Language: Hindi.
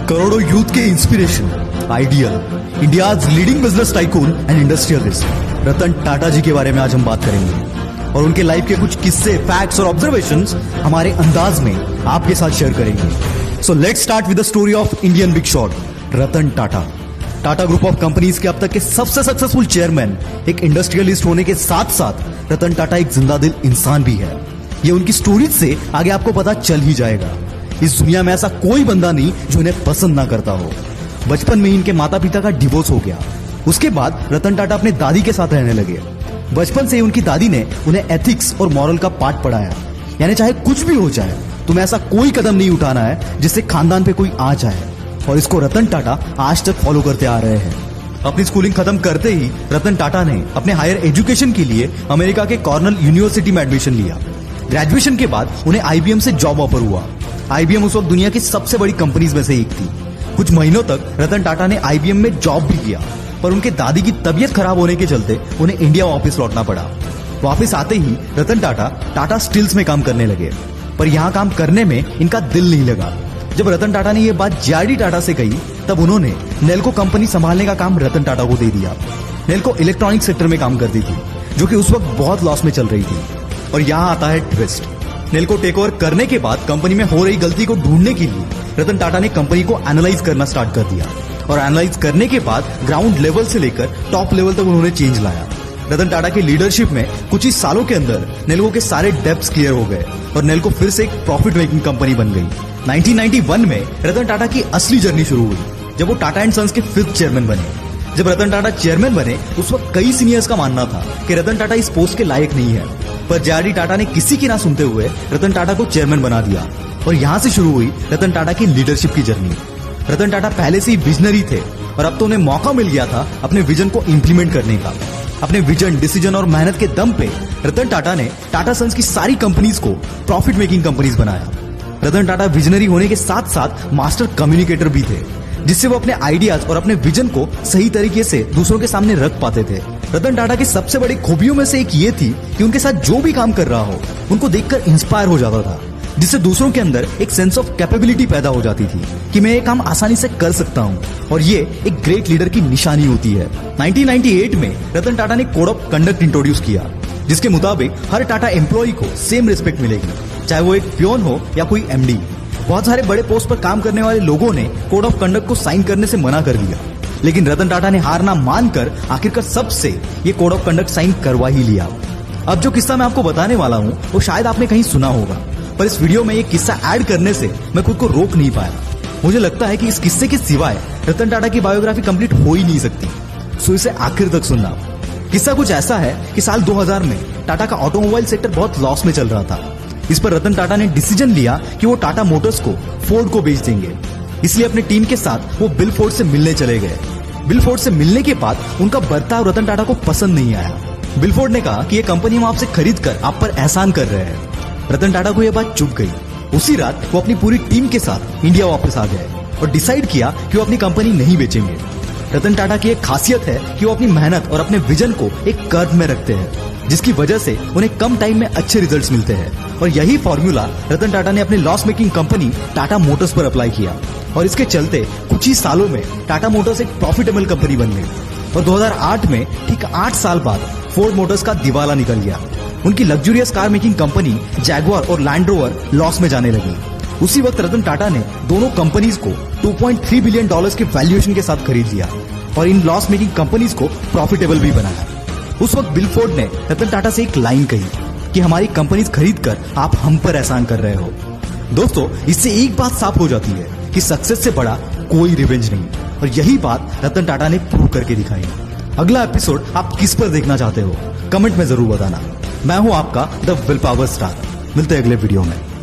करोड़ों यूथ के inspiration, ideal, India's leading business tycoon and industrialist Ratan Tata ji के बारे में आज हम बात करेंगे और उनके लाइफ के कुछ किस्से, फैक्ट्स और ऑब्जर्वेशंस हमारे अंदाज में आपके साथ शेयर करेंगे। So let's start with the story of Indian big shot Ratan Tata. Tata group of companies के अब तक के सबसे सक्सेसफुल चेयरमैन, एक इंडस्ट्रियलिस्ट होने के साथ साथ रतन टाटा एक जिंदा दिल इंसान भी है। ये उनकी स्टोरीज से आगे आपको पता चल ही जाएगा। इस दुनिया में ऐसा कोई बंदा नहीं जो इन्हें पसंद ना करता हो। बचपन में ही इनके माता पिता का डिवोर्स हो गया। उसके बाद रतन टाटा अपने दादी के साथ रहने लगे। बचपन से ही उनकी दादी ने उन्हें एथिक्स और मॉरल का पाठ पढ़ाया, यानी चाहे कुछ भी हो जाए तुम्हें ऐसा कोई कदम नहीं उठाना है जिससे खानदान पे कोई आ जाए, और इसको रतन टाटा आज तक फॉलो करते आ रहे हैं। अपनी स्कूलिंग खत्म करते ही रतन टाटा ने अपने हायर एजुकेशन के लिए अमेरिका के कॉर्नेल यूनिवर्सिटी में एडमिशन लिया। ग्रेजुएशन के बाद उन्हें आईबीएम से जॉब ऑफर हुआ। आईबीएम उस वक्त दुनिया की सबसे बड़ी कंपनीज में से एक थी। कुछ महीनों तक रतन टाटा ने आईबीएम में जॉब भी किया, पर उनके दादी की तबीयत खराब होने के चलते उन्हें इंडिया वापस लौटना पड़ा। वापस आते ही रतन टाटा टाटा स्टील्स में काम करने लगे, पर यहाँ काम करने में इनका दिल नहीं लगा। जब रतन टाटा ने ये बात जेआरडी टाटा से कही, तब उन्होंने नेल्को कंपनी संभालने का काम रतन टाटा को दे दिया। नेल्को इलेक्ट्रॉनिक सेक्टर में काम करती थी, जो कि उस वक्त बहुत लॉस में चल रही थी। और यहाँ आता है ट्विस्ट। नेल्को टेक ओवर करने के बाद कंपनी में हो रही गलती को ढूंढने के लिए रतन टाटा ने कंपनी को एनालाइज करना स्टार्ट कर दिया, और एनालाइज करने के बाद ग्राउंड लेवल से लेकर टॉप लेवल तक उन्होंने चेंज लाया। रतन टाटा की लीडरशिप में कुछ ही सालों के अंदर नेल्को के सारे डेब्ट्स क्लियर हो गए और नेल्को फिर से एक प्रॉफिट मेकिंग कंपनी बन गई। 1991 में रतन टाटा की असली जर्नी शुरू हुई, जब वो टाटा एंड सन्स के 5th चेयरमैन बने। जब रतन टाटा चेयरमैन बने, उस वक्त कई सीनियर्स का मानना था कि रतन टाटा इस पोस्ट के लायक नहीं है, पर जेआरडी टाटा ने किसी की ना सुनते हुए रतन टाटा को चेयरमैन बना दिया, और यहाँ से शुरू हुई रतन टाटा की लीडरशिप की जर्नी। रतन टाटा पहले से ही विजनरी थे, और अब तो उन्हें मौका मिल गया था अपने विजन को इंप्लीमेंट करने का। अपने विजन, डिसीजन और मेहनत के दम पे रतन टाटा ने टाटा सन्स की सारी कंपनीज को प्रॉफिट मेकिंग कंपनीज बनाया। रतन टाटा विजनरी होने के साथ साथ मास्टर कम्युनिकेटर भी थे, जिससे वो अपने आइडियाज और अपने विजन को सही तरीके से दूसरों के सामने रख पाते थे। रतन टाटा की सबसे बड़ी खूबियों में से एक ये थी कि उनके साथ जो भी काम कर रहा हो उनको देखकर इंस्पायर हो जाता था, जिससे दूसरों के अंदर एक सेंस ऑफ कैपेबिलिटी पैदा हो जाती थी कि मैं ये काम आसानी से कर सकता हूँ, और ये एक ग्रेट लीडर की निशानी होती है। 1998 में रतन टाटा ने कोड ऑफ कंडक्ट इंट्रोड्यूस किया, जिसके मुताबिक हर टाटा एम्प्लॉय को सेम रिस्पेक्ट मिलेगी, चाहे वो एक पियोन हो या कोई एमडी। बहुत सारे बड़े पोस्ट पर काम करने वाले लोगों ने कोड ऑफ कंडक्ट को साइन करने से मना कर दिया, लेकिन रतन टाटा ने हार ना मानकर आखिरकार सबसे ये कोड ऑफ कंडक्ट साइन करवा ही लिया। अब जो किस्सा मैं आपको बताने वाला हूँ वो शायद आपने कहीं सुना होगा, पर इस वीडियो में ये किस्सा ऐड करने से मैं खुद को रोक नहीं पाया। मुझे लगता है कि इस किस्से के सिवाय रतन टाटा की बायोग्राफी कंप्लीट हो ही नहीं सकती, सो इसे आखिर तक सुनना। किस्सा कुछ ऐसा है कि साल 2000 में टाटा का ऑटोमोबाइल सेक्टर बहुत लॉस में चल रहा था। इस पर रतन टाटा ने डिसीजन लिया कि वो टाटा मोटर्स को फोर्ड को बेच देंगे। इसलिए अपनी टीम के साथ वो बिल फोर्ड से मिलने चले गए। बिल फोर्ड से मिलने के बाद उनका बर्ताव रतन टाटा को पसंद नहीं आया। बिल फोर्ड ने कहा कि ये कंपनी हम आपसे खरीद कर आप पर एहसान कर रहे हैं। रतन टाटा को यह बात चुभ गई। उसी रात वो अपनी पूरी टीम के साथ इंडिया वापस आ गए और डिसाइड किया कि वो अपनी कंपनी नहीं बेचेंगे। रतन टाटा की एक खासियत है कि वो अपनी मेहनत और अपने विजन को एक कर्व में रखते हैं, जिसकी वजह से उन्हें कम टाइम में अच्छे रिजल्ट्स मिलते हैं। और यही फॉर्मूला रतन टाटा ने अपनी loss making company Tata Motors पर अप्लाई किया, और इसके चलते कुछ ही सालों में टाटा मोटर्स एक प्रॉफिटेबल कंपनी बन गई। और 2008 में ठीक 8 साल बाद फोर्ड मोटर्स का दिवाला निकल गया। उनकी luxurious car making company Jaguar और लैंड रोवर लॉस में जाने लगी। उसी वक्त रतन टाटा ने दोनों कंपनीज को $2.3 बिलियन के वैल्यूएशन के साथ खरीद लिया, और इन लॉस मेकिंग कंपनीज को प्रॉफिटेबल भी बनाया। उस वक्त बिल फोर्ड ने रतन टाटा से एक लाइन कही कि हमारी कंपनीज खरीद कर आप हम पर एहसान कर रहे हो। दोस्तों, इससे एक बात साफ हो जाती है कि सक्सेस से बड़ा कोई रिवेंज नहीं, और यही बात रतन टाटा ने प्रूव करके दिखाई। अगला एपिसोड आप किस पर देखना चाहते हो, कमेंट में जरूर बताना। मैं हूं आपका द विल पावर स्टार। मिलते हैं अगले वीडियो में।